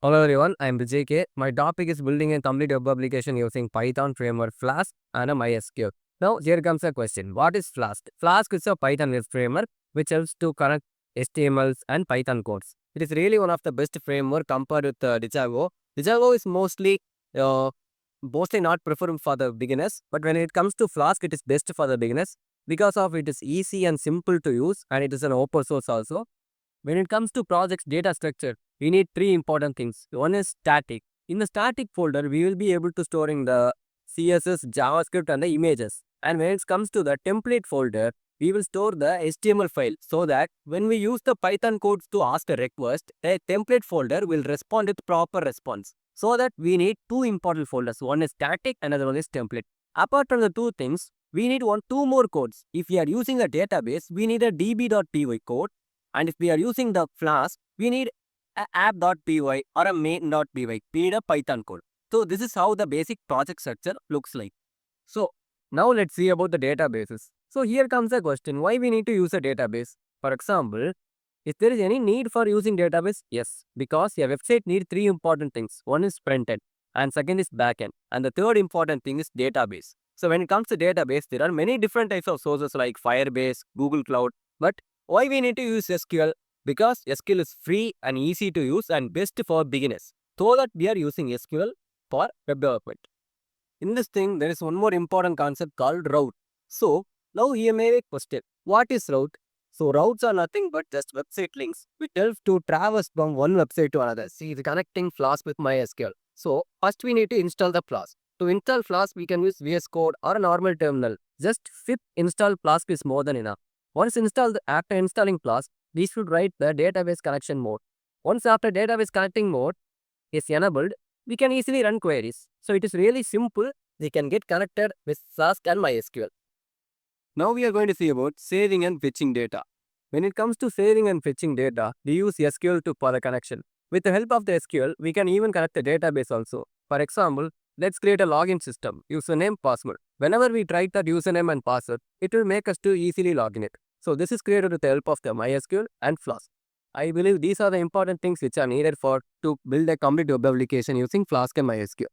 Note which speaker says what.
Speaker 1: Hello everyone, I am Vijay.K. My topic is building a complete web application using Python framework Flask and a MySQL. Now here comes a question. What is Flask? Flask is a Python web framework which helps to connect HTMLs and Python codes. It is really one of the best framework compared with Vijay.K. Vijay.K is uh, mostly not preferred for the beginners, but when it comes to Flask, it is best for the beginners because of it is easy and simple to use, and it is an open source also. When it comes to projects data structure, we need three important things. One is static. In the static folder, we will be able to storing the CSS, JavaScript and the images. And when it comes to the template folder, we will store the HTML file so that when we use the Python codes to ask a request, the template folder will respond with proper response. So that we need two important folders. One is static, another one is template. Apart from the two things, we need two more codes. If we are using a database, we need a db.py code. And if we are using the Flask, we need a app.py or a main.py. We need a Python code. So this is how the basic project structure looks like. So now let's see about the databases. So here comes the question, why we need to use a database? For example, if there is any need for using database, yes, because a website needs three important things. One is front end, and second is back end, and the third important thing is database. So when it comes to database, there are many different types of sources like Firebase, Google Cloud, but why we need to use SQL? Because SQL is free and easy to use and best for beginners. So that we are using SQL for web development. In this thing, there is one more important concept called route. So now here may be a question. What is route? So routes are nothing but just website links which help to traverse from one website to another. See, the connecting Flask with MySQL. So first we need to install the Flask. To install Flask, we can use VS Code or a normal terminal. Just pip install Flask is more than enough. Once installed, after installing Flask, we should write the database connection mode. Once after database connecting mode is enabled, we can easily run queries. So it is really simple. We can get connected with Flask and MySQL. Now we are going to see about saving and fetching data. When it comes to saving and fetching data, we use SQL for the connection. With the help of the SQL, we can even connect the database also. For example, let's create a login system, username, password. Whenever we write that username and password, it will make us to easily log in it. So this is created with the help of the MySQL and Flask. I believe these are the important things which are needed to build a complete web application using Flask and MySQL.